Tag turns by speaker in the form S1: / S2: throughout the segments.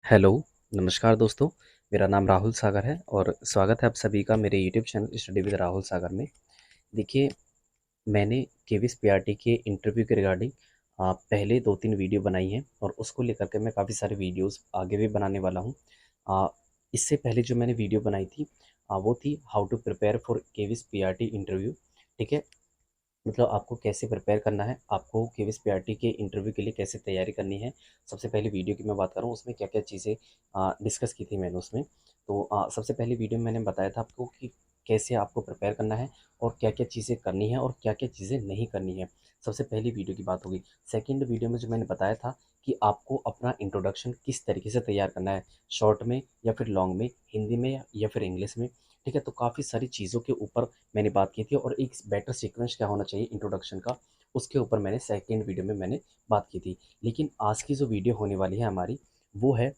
S1: Hello, नमस्कार दोस्तों। मेरा नाम राहुल सागर है और स्वागत है आप सभी का मेरे YouTube channel study with Rahul Sagar में। देखिए, मैंने केवीएस पीआरटी के इंटरव्यू के रिगार्डिंग पहले 2-3 वीडियो बनाई हैं और उसको लेकर के मैं काफ़ी सारे वीडियोस आगे भी बनाने वाला हूँ। अ, इससे पहले जो मैंने वीडियो बनाई थी वो थी how to prepare for KVS PRT interview. ठीक है? मतलब आपको कैसे प्रिपेयर करना है, आपको केवीएस पीआरटी के इंटरव्यू के लिए कैसे तैयारी करनी है। सबसे पहले वीडियो की मैं बात करूँ उसमें क्या-क्या चीज़ें डिस्कस की थी मैंने उसमें। तो सबसे पहली वीडियो में मैंने बताया था आपको कि कैसे आपको प्रिपेयर करना है और क्या-क्या चीज़ें करनी है और क्या-क्या चीज़ें नहीं करनी है। सबसे पहली वीडियो की बात होगी। सेकंड वीडियो में जो मैंने बताया था कि आपको अपना इंट्रोडक्शन किस तरीके से तैयार करना है, शॉर्ट में या फिर लॉन्ग में, हिंदी में या फिर इंग्लिश में। ठीक है? तो काफ़ी सारी चीज़ों के ऊपर मैंने बात की थी और एक बेटर सीक्वेंस क्या होना चाहिए इंट्रोडक्शन का, उसके ऊपर मैंने सेकंड वीडियो में मैंने बात की थी। लेकिन आज की जो वीडियो होने वाली है हमारी, वो है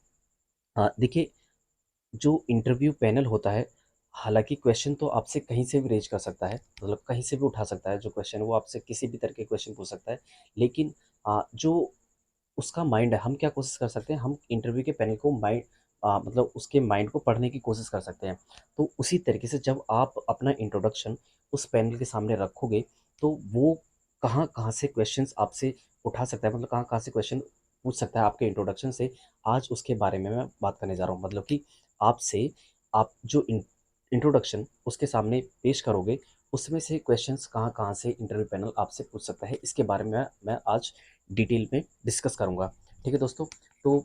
S1: देखिए, जो इंटरव्यू पैनल होता है, हालाँकि क्वेश्चन तो आपसे कहीं से भी रेज़ कर सकता है, मतलब कहीं से भी उठा सकता है जो क्वेश्चन है, वो आपसे किसी भी तरह के क्वेश्चन पूछ सकता है। लेकिन जो उसका माइंड है, हम क्या कोशिश कर सकते हैं, हम इंटरव्यू के पैनल को मतलब उसके माइंड को पढ़ने की कोशिश कर सकते हैं। तो उसी तरीके से जब आप अपना इंट्रोडक्शन उस पैनल के सामने रखोगे, तो वो कहाँ-कहाँ से क्वेश्चंस आपसे उठा सकता है, मतलब कहाँ-कहाँ से क्वेश्चन पूछ सकता है आपके इंट्रोडक्शन से, आज उसके बारे में मैं बात करने जा रहा हूँ। मतलब कि आपसे आप जो इंट्रोडक्शन उसके सामने पेश करोगे, उसमें से क्वेश्चंस कहाँ-कहाँ से इंटरव्यू पैनल आपसे पूछ सकता है, इसके बारे में मैं आज डिटेल में डिस्कस करूँगा। ठीक है दोस्तों? तो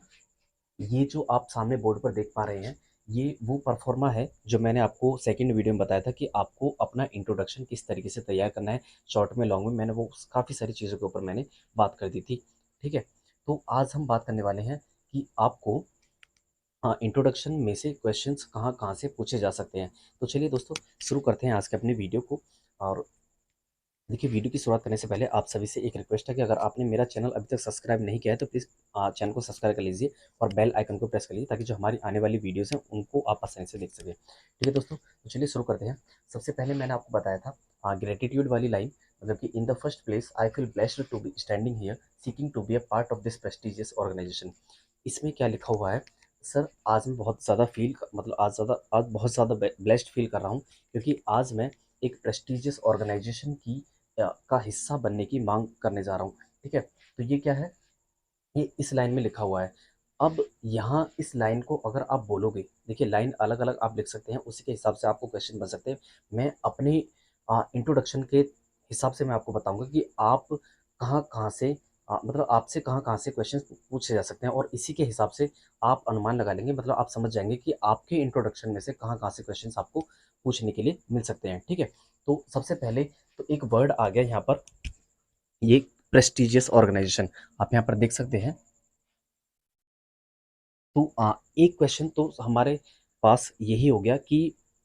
S1: ये जो आप सामने बोर्ड पर देख पा रहे हैं, ये वो परफॉर्मा है जो मैंने आपको सेकंड वीडियो में बताया था कि आपको अपना इंट्रोडक्शन किस तरीके से तैयार करना है, शॉर्ट में, लॉन्ग में। मैंने वो काफ़ी सारी चीज़ों के ऊपर मैंने बात कर दी थी। ठीक है? तो आज हम बात करने वाले हैं कि आपको इंट्रोडक्शन में से क्वेश्चंस कहाँ-कहाँ से पूछे जा सकते हैं। तो चलिए दोस्तों, शुरू करते हैं आज के अपने वीडियो को। और देखिए, वीडियो की शुरुआत करने से पहले आप सभी से एक रिक्वेस्ट है कि अगर आपने मेरा चैनल अभी तक सब्सक्राइब नहीं किया है तो प्लीज़ चैनल को सब्सक्राइब कर लीजिए और बेल आइकन को प्रेस कर लीजिए ताकि जो हमारी आने वाली वीडियोज़ हैं उनको आप आसानी से देख सकें। ठीक है दोस्तों, तो चलिए शुरू करते हैं। सबसे पहले मैंने आपको बताया था ग्रैटिट्यूड वाली लाइन, मतलब कि in the first place I feel blessed to be standing here seeking to be a part of this prestigious organisation. इसमें क्या लिखा हुआ है, सर आज मैं बहुत ज़्यादा आज बहुत ज़्यादा ब्लेस्ड फील कर रहा हूँ क्योंकि आज मैं एक प्रेस्टिजियस ऑर्गेनाइजेशन का हिस्सा बनने की मांग करने जा रहा हूँ। ठीक है? तो ये क्या है? ये इस लाइन में लिखा हुआ है। अब यहाँ इस लाइन को अगर आप बोलोगे, देखिए लाइन अलग-अलग आप लिख सकते हैं, उसी के हिसाब से आपको क्वेश्चन बन सकते हैं। मैं अपने इंट्रोडक्शन के हिसाब से मैं आपको बताऊँगा कि आप कहाँ-कहाँ से मतलब आपसे कहाँ-कहाँ से क्वेश्चन पूछे जा सकते हैं और इसी के हिसाब से आप अनुमान लगा लेंगे, मतलब आप समझ जाएँगे कि आपके इंट्रोडक्शन में से कहाँ-कहाँ से क्वेश्चंस आपको पूछने के लिए मिल सकते हैं। ठीक है? तो सबसे पहले तो एक वर्ड आ गया यहाँ पर, ये प्रेस्टिजियस ऑर्गेनाइजेशन आप यहाँ पर देख सकते हैं। तो एक क्वेश्चन तो हमारे पास यही हो गया कि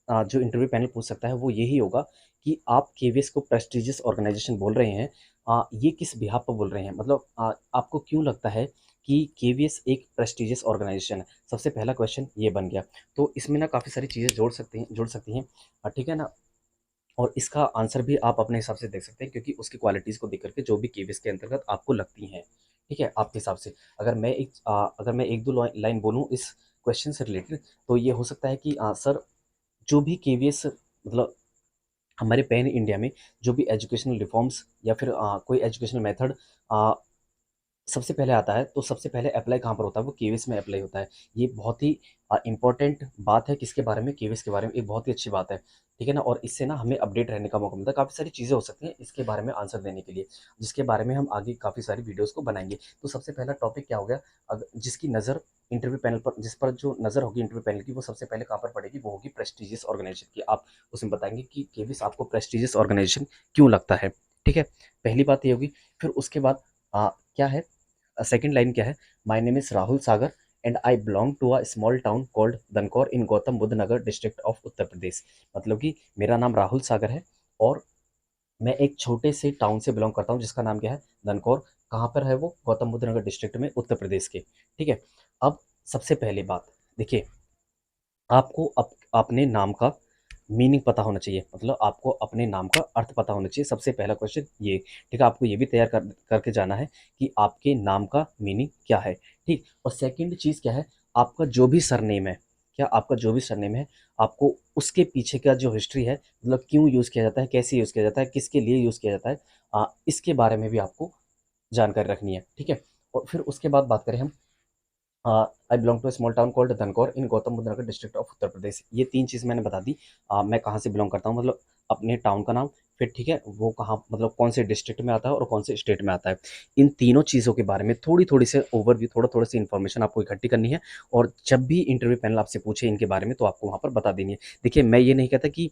S1: जो इंटरव्यू पैनल पूछ सकता है वो यही होगा कि आप केवीएस को प्रेस्टिजियस ऑर्गेनाइजेशन बोल रहे हैं, ये किस बिहाफ पर बोल रहे हैं, मतलब आपको क्यों लगता है कि केवीएस एक प्रेस्टिजियस ऑर्गेनाइजेशन है। सबसे पहला क्वेश्चन ये बन गया। तो इसमें ना काफ़ी सारी चीज़ें जोड़ सकती हैं, ठीक है ना। और इसका आंसर भी आप अपने हिसाब से देख सकते हैं क्योंकि उसकी क्वालिटीज़ को देख करके जो भी केवीएस के अंतर्गत आपको लगती हैं, ठीक है, आपके हिसाब से। अगर मैं 1-2 लाइन बोलूँ इस क्वेश्चन से रिलेटेड, तो ये हो सकता है कि सर, जो भी केवीएस मतलब हमारे पैन इंडिया में जो भी एजुकेशनल रिफॉर्म्स या फिर कोई एजुकेशनल मेथड अ, सबसे पहले आता है, तो सबसे पहले अप्लाई कहाँ पर होता है? वो केवीएस में अप्लाई होता है। ये बहुत ही इम्पोर्टेंट बात है किसके बारे में? केवीएस के बारे में। एक बहुत ही अच्छी बात है, ठीक है ना? और इससे ना हमें अपडेट रहने का मौका मिलता है। काफ़ी सारी चीज़ें हो सकती हैं इसके बारे में आंसर देने के लिए, जिसके बारे में हम आगे काफ़ी सारी वीडियोज़ को बनाएँगे। तो सबसे पहला टॉपिक क्या हो गया? जिसकी नज़र इंटरव्यू पैनल पर जिस पर जो नज़र होगी इंटरव्यू पैनल की, वो सबसे पहले कहाँ पर पड़ेगी? वो होगी प्रेस्टिजियस ऑर्गेनाइजेशन की। आप उसमें बताएँगे कि केवीएस आपको प्रेस्टिजियस ऑर्गेनाइजेशन क्यों लगता है, ठीक है? पहली बात ये होगी। फिर उसके बाद क्या है, सेकंड लाइन क्या है? My name is Rahul Sagar and I belong to a small town called Dankaur in Gautam Buddh Nagar district of Uttar Pradesh. मतलब कि मेरा नाम राहुल सागर है और मैं एक छोटे से टाउन से बिलॉन्ग करता हूँ जिसका नाम क्या है? दनकौर। कहाँ पर है वो? गौतम बुद्ध नगर डिस्ट्रिक्ट में, उत्तर प्रदेश के। ठीक है? अब सबसे पहली बात, देखिए, आपको अपने नाम का मीनिंग पता होना चाहिए, मतलब आपको अपने नाम का अर्थ पता होना चाहिए। सबसे पहला क्वेश्चन ये, ठीक है? आपको ये भी तैयार करके जाना है कि आपके नाम का मीनिंग क्या है, ठीक? और सेकंड चीज़ क्या है? आपका जो भी सरनेम है, क्या आपका जो भी सरनेम है, आपको उसके पीछे का जो हिस्ट्री है, मतलब क्यों यूज़ किया जाता है, कैसे यूज़ किया जाता है, किसके लिए यूज़ किया जाता है, इसके बारे में भी आपको जानकारी रखनी है, ठीक है? और फिर उसके बाद बात करें हम, I belong to a small town called Dhankaur in Gautam Buddh Nagar district of Uttar Pradesh. ये 3 चीज़ मैंने बता दी। मैं कहाँ से बिलोंग करता हूँ, मतलब अपने टाउन का नाम, फिर ठीक है, वो कहाँ, मतलब कौन से डिस्ट्रिक्ट में आता है और कौन से स्टेट में आता है। इन तीनों चीज़ों के बारे में थोड़ी-थोड़ी से ओवरव्यू, थोड़ा-थोड़ा सी इन्फॉर्मेशन आपको इकट्ठी करनी है, और जब भी इंटरव्यू पैनल आपसे पूछे इनके बारे में, तो आपको वहाँ पर बता देनी है। देखिए, मैं ये नहीं कहता कि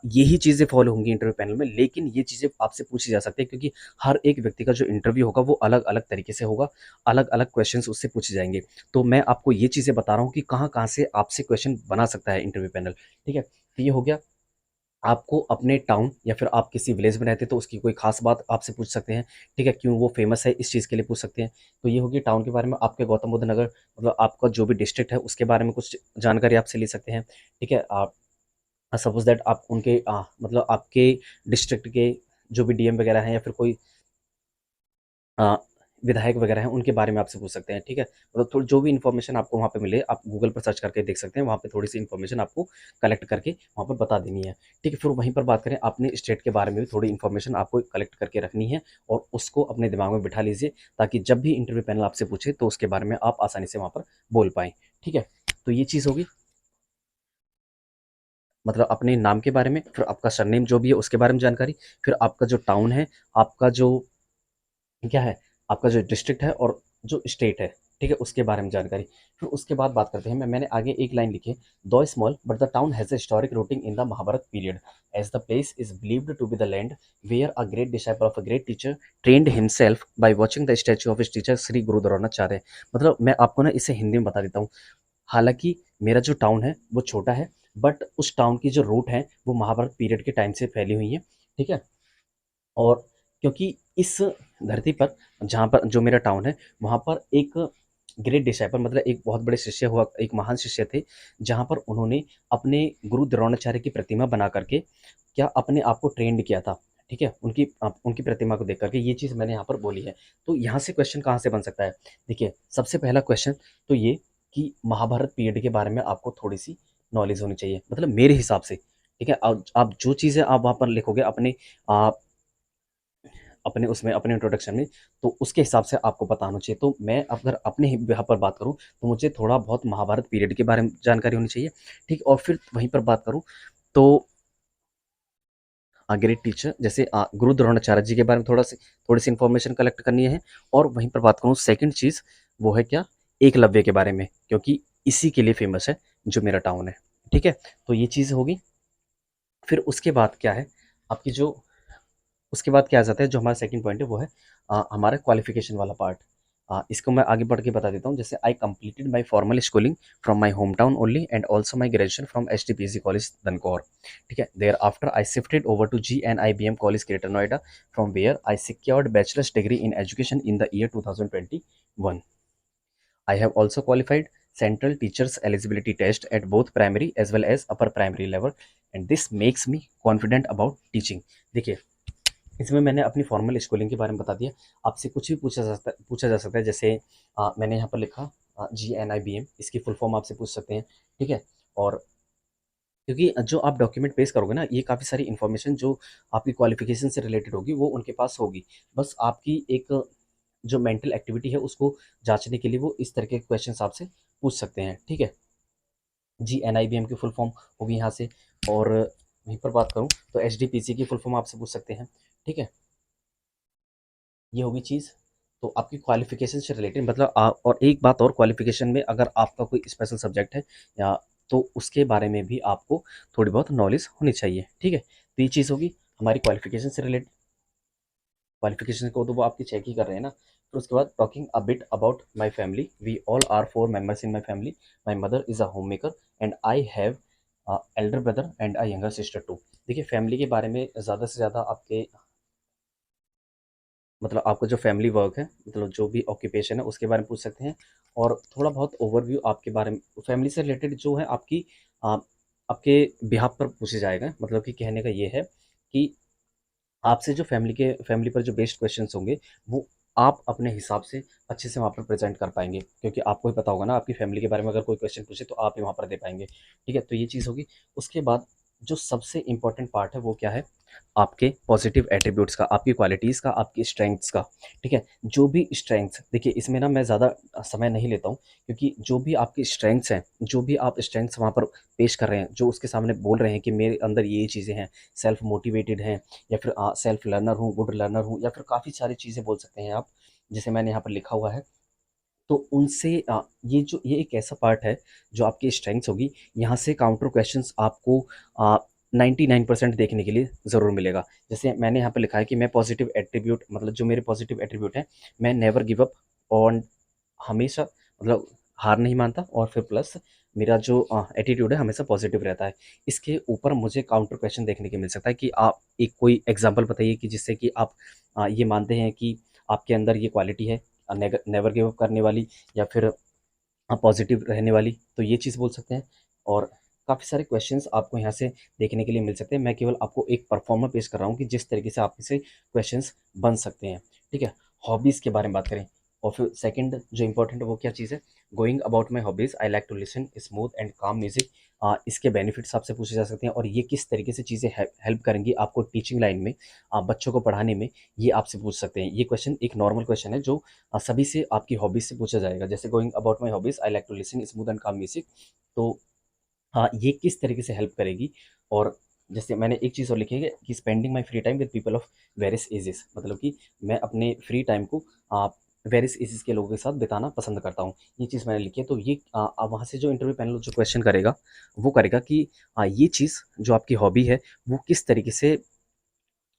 S1: यही चीज़ें फॉलो होंगी इंटरव्यू पैनल में, लेकिन ये चीज़ें आपसे पूछी जा सकती है, क्योंकि हर एक व्यक्ति का जो इंटरव्यू होगा वो अलग-अलग तरीके से होगा, अलग-अलग क्वेश्चंस उससे पूछे जाएँगे। तो मैं आपको ये चीज़ें बता रहा हूँ कि कहाँ-कहाँ से आपसे क्वेश्चन बना सकता है इंटरव्यू पैनल, ठीक है? तो ये हो गया, आपको अपने टाउन या फिर आप किसी विलेज में रहते हैं तो उसकी कोई ख़ास बात आपसे पूछ सकते हैं, ठीक है? क्यों वो फ़ेमस है, इस चीज़ के लिए पूछ सकते हैं। तो ये हो गई टाउन के बारे में, आपके गौतम बुद्ध नगर, मतलब आपका जो भी डिस्ट्रिक्ट है उसके बारे में कुछ जानकारी आपसे ले सकते हैं, ठीक है? आप सपोज़ दैट आप उनके मतलब आपके डिस्ट्रिक्ट के जो भी डीएम वगैरह हैं, या फिर कोई अ, विधायक वगैरह हैं, उनके बारे में आपसे पूछ सकते हैं, ठीक है? मतलब थोड़ी जो भी इन्फॉर्मेशन आपको वहाँ पे मिले, आप गूगल पर सर्च करके देख सकते हैं, वहाँ पे थोड़ी-सी इन्फॉर्मेशन आपको कलेक्ट करके वहाँ पर बता देनी है, ठीक है? फिर वहीं पर बात करें, अपने स्टेट के बारे में भी थोड़ी इन्फॉर्मेशन आपको कलेक्ट करके रखनी है, और उसको अपने दिमाग में बिठा लीजिए, ताकि जब भी इंटरव्यू पैनल आपसे पूछे, तो उसके बारे में आप आसानी से वहाँ पर बोल पाएँ, ठीक है? तो ये चीज़ होगी, मतलब अपने नाम के बारे में, फिर आपका सरनेम जो भी है उसके बारे में जानकारी, फिर आपका जो टाउन है, आपका जो क्या है, आपका जो डिस्ट्रिक्ट है और जो स्टेट है, ठीक है? उसके बारे में जानकारी। फिर उसके बाद बात करते हैं, मैंने आगे एक लाइन लिखी है, दो small but the town has a historic rooting in the Mahabharata period, as the place is believed to be the land where a great disciple of a great teacher trained himself by watching the statue of his teacher Shri Guru Dronacharya. मतलब मैं आपको ना इसे हिंदी में बता देता हूँ। हालाँकि मेरा जो टाउन है वो छोटा है, बट उस टाउन की जो रूट है वो महाभारत पीरियड के टाइम से फैली हुई है, ठीक है? और क्योंकि इस धरती पर, जहाँ पर जो मेरा टाउन है, वहाँ पर एक ग्रेट डिसाइपल, मतलब एक बहुत बड़े शिष्य हुआ, एक महान शिष्य थे, जहाँ पर उन्होंने अपने गुरु द्रोणाचार्य की प्रतिमा बना करके क्या अपने आप को ट्रेंड किया था, ठीक है? उनकी प्रतिमा को देख करके ये चीज़ मैंने यहाँ पर बोली है। तो यहाँ से क्वेश्चन कहाँ से बन सकता है? देखिए, सबसे पहला क्वेश्चन तो ये कि महाभारत पीरियड के बारे में आपको थोड़ी-सी नॉलेज होनी चाहिए, मतलब मेरे हिसाब से, ठीक है? आप जो चीज़ें आप वहाँ पर लिखोगे अ, अपने इंट्रोडक्शन में, तो उसके हिसाब से आपको पता होना चाहिए। तो मैं अगर अपने ही यहाँ पर बात करूँ, तो मुझे थोड़ा बहुत महाभारत पीरियड के बारे में जानकारी होनी चाहिए, ठीक? और फिर वहीं पर बात करूँ, तो ग्रेट टीचर जैसे गुरु द्रोणाचार्य जी के बारे में थोड़ी-सी इन्फॉर्मेशन कलेक्ट करनी है, और वहीं पर बात करूँ सेकंड चीज़, वो है क्या? एकलव्य के बारे में, क्योंकि इसी के लिए फ़ेमस है जो मेरा टाउन है, ठीक है? तो ये चीज़ होगी। फिर उसके बाद क्या है, आपकी जो उसके बाद क्या आ जाता है, जो हमारा सेकंड पॉइंट है वो है हमारा क्वालिफिकेशन वाला पार्ट। इसको मैं आगे बढ़ के बता देता हूँ। जैसे I completed my formal schooling from my home town only and also my graduation from HTPC college Dhankaur, ठीक है? There after I shifted over to GNIBM college Greater Noida, from where I secured bachelor's degree in education in the year 2021। I have also qualified central teachers eligibility test at both primary as well as upper primary level, and this makes me confident about teaching। देखिए, इसमें मैंने अपनी formal schooling के बारे में बता दिया। आपसे कुछ भी पूछा जा सकता है, जैसे मैंने यहाँ पर लिखा GNIBM, इसकी फुल फॉर्म आपसे पूछ सकते हैं, ठीक है? और क्योंकि जो आप डॉक्यूमेंट पेश करोगे ना, ये काफ़ी सारी इन्फॉर्मेशन जो आपकी क्वालिफ़िकेशन से रिलेटेड होगी, वो उनके पास होगी। बस आपकी एक जो मेंटल एक्टिविटी है, उसको जाँचने के लिए वो इस तरह के क्वेश्चन्स आपसे पूछ सकते हैं, ठीक है? GNIBM की फुल फॉर्म होगी यहाँ से, और वहीं पर बात करूँ तो एचडीपीसी की फुल फॉर्म आपसे पूछ सकते हैं, ठीक है? ये होगी चीज़। तो आपकी क्वालिफ़िकेशन से रिलेटेड, मतलब और एक बात और, क्वालिफ़िकेशन में अगर आपका कोई स्पेशल सब्जेक्ट है, या तो उसके बारे में भी आपको थोड़ी बहुत नॉलेज होनी चाहिए, ठीक है? तो ये चीज़ होगी हमारी क्वालिफ़िकेशन से रिलेटेड। क्वालिफ़िकेशन को तो वो आपकी चेक ही कर रहे हैं ना। फिर उसके बाद talking a bit about my family, we all are 4 members in my family. My mother is a homemaker and I have elder brother and a younger sister too. देखिए, फैमिली के बारे में ज़्यादा से ज़्यादा आपके, मतलब आपका जो फैमिली वर्क है, मतलब जो भी ऑक्यूपेशन है उसके बारे में पूछ सकते हैं, और थोड़ा बहुत ओवरव्यू आपके बारे में फैमिली से रिलेटेड जो है आपकी आपके बिहाफ पर पूछे जाएगा। मतलब कि कहने का ये है कि आपसे जो फैमिली पर जो बेस्ड क्वेश्चंस होंगे, वो आप अपने हिसाब से अच्छे से वहाँ पर प्रेज़ेंट कर पाएँगे, क्योंकि आपको ही पता होगा ना आपकी फ़ैमिली के बारे में अगर कोई क्वेश्चन पूछे तो आप ही वहाँ पर दे पाएँगे। ठीक है? तो ये चीज़ होगी। उसके बाद जो सबसे इम्पोर्टेंट पार्ट है वो क्या है? आपके पॉज़िटिव एट्रिब्यूट्स का, आपकी क्वालिटीज़ का, आपकी स्ट्रेंथ्स का। ठीक है? जो भी स्ट्रेंथ्स देखिए इसमें ना मैं ज़्यादा समय नहीं लेता हूँ, क्योंकि जो भी आपकी स्ट्रेंथ्स हैं, जो भी आप स्ट्रेंथ्स वहाँ पर पेश कर रहे हैं, जो उसके सामने बोल रहे हैं कि मेरे अंदर ये चीज़ें हैं, सेल्फ मोटिवेटेड हैं, या फिर सेल्फ लर्नर हूँ, गुड लर्नर हूँ, या फिर काफ़ी सारी चीज़ें बोल सकते हैं आप, जैसे मैंने यहाँ पर लिखा हुआ है। तो उनसे ये एक ऐसा पार्ट है जो आपकी स्ट्रेंथ्स होगी, यहाँ से काउंटर क्वेश्चंस आपको 99% देखने के लिए ज़रूर मिलेगा। जैसे मैंने यहाँ पे लिखा है कि मैं पॉजिटिव एट्रीब्यूट, मतलब जो मेरे पॉजिटिव एट्रीब्यूट हैं, मैं नेवर गिव अप ऑन, हमेशा मतलब हार नहीं मानता, और फिर प्लस मेरा जो एटीट्यूड है हमेशा पॉजिटिव रहता है। इसके ऊपर मुझे काउंटर क्वेश्चन देखने को मिल सकता है कि आप एक कोई एग्जांपल बताइए कि जिससे कि आप ये मानते हैं कि आपके अंदर ये क्वालिटी है, नेवर गिव अप करने वाली, या फिर पॉजिटिव रहने वाली। तो ये चीज़ बोल सकते हैं। और काफ़ी सारे क्वेश्चंस आपको यहाँ से देखने के लिए मिल सकते हैं। मैं केवल आपको एक परफॉर्मा पेश कर रहा हूँ कि जिस तरीके से आपसे क्वेश्चंस बन सकते हैं। ठीक है? हॉबीज़ के बारे में बात करें, और फिर सेकंड जो इम्पोर्टेंट है वो क्या चीज़ है? Going about my hobbies, I like to listen smooth and calm music. इसके बेनिफिट्स आपसे पूछे जा सकते हैं, और ये किस तरीके से चीज़ें हेल्प करेंगी आपको टीचिंग लाइन में, बच्चों को पढ़ाने में, ये आपसे पूछ सकते हैं। ये क्वेश्चन एक नॉर्मल क्वेश्चन है जो सभी से आपकी हॉबीज़ से पूछा जाएगा। जैसे going about my hobbies, I like to listen smooth and calm music. तो ये किस तरीके से हेल्प करेगी? और जैसे मैंने एक चीज़ और लिखी है कि spending my free time with people of various ages, मतलब कि मैं अपने फ्री टाइम को वेरियस एजेस के लोगों के साथ बिताना पसंद करता हूँ। ये चीज़ मैंने लिखी है। तो ये वहाँ से जो इंटरव्यू पैनल जो क्वेश्चन करेगा, वो करेगा कि ये चीज़ जो आपकी हॉबी है, वो किस तरीके से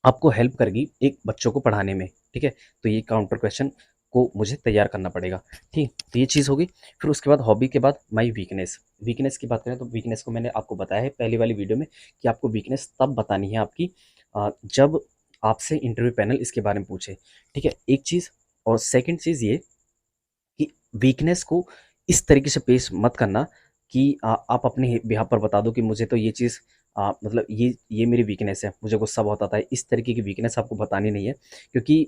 S1: आपको हेल्प करेगी एक बच्चों को पढ़ाने में। ठीक है? तो ये काउंटर क्वेश्चन को मुझे तैयार करना पड़ेगा। ठीक, तो ये चीज़ होगी। फिर उसके बाद हॉबी के बाद माई वीकनेस। वीकनेस की बात करें तो वीकनेस को मैंने आपको बताया है पहली वाली वीडियो में कि आपको वीकनेस तब बतानी है आपकी जब आपसे इंटरव्यू पैनल इसके बारे में पूछे। ठीक है? एक चीज़। और सेकंड चीज़ ये कि वीकनेस को इस तरीके से पेश मत करना कि आप अपने बिहाफ पर बता दो कि मुझे तो ये चीज़ मतलब ये मेरी वीकनेस है, मुझे गुस्सा बहुत आता है। इस तरीके की वीकनेस आपको बतानी नहीं है, क्योंकि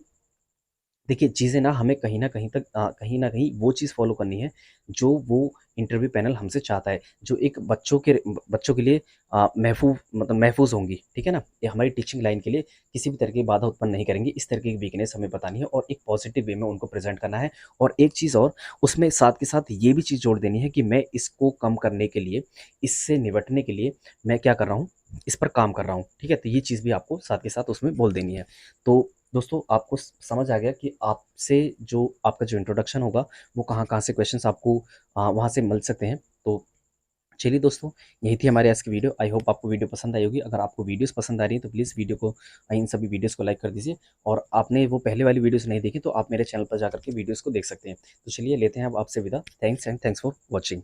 S1: देखिए चीज़ें ना हमें कहीं न कहीं तक कहीं न कहीं वो चीज़ फ़ॉलो करनी है, जो वो इंटरव्यू पैनल हमसे चाहता है, जो एक बच्चों के लिए मतलब महफ़ूज़ होंगी, ठीक है ना? ये हमारी टीचिंग लाइन के लिए किसी भी तरह की बाधा उत्पन्न नहीं करेंगी। इस तरीके की वीकनेस हमें बतानी है और एक पॉज़िटिव वे में उनको प्रेज़ेंट करना है। और एक चीज़ और, उसमें साथ के साथ ये भी चीज़ जोड़ देनी है कि मैं इसको कम करने के लिए, इससे निपटने के लिए मैं क्या कर रहा हूँ, इस पर काम कर रहा हूँ, ठीक है? तो ये चीज़ भी आपको साथ के साथ उसमें बोल देनी है। तो दोस्तों आपको समझ आ गया कि आपसे जो आपका जो इंट्रोडक्शन होगा वो कहाँ-कहाँ से क्वेश्चंस आपको वहाँ से मिल सकते हैं। तो चलिए दोस्तों, यही थी हमारी आज की वीडियो। आई होप आपको वीडियो पसंद आई होगी। अगर आपको वीडियोस पसंद आ रही हैं तो प्लीज़ वीडियो को, इन सभी वीडियोस को लाइक कर दीजिए। और आपने वो पहले वाली वीडियोस नहीं देखी तो आप मेरे चैनल पर जाकर के वीडियोस को देख सकते हैं। तो चलिए लेते हैं अब आपसे विदा। Thanks for watching.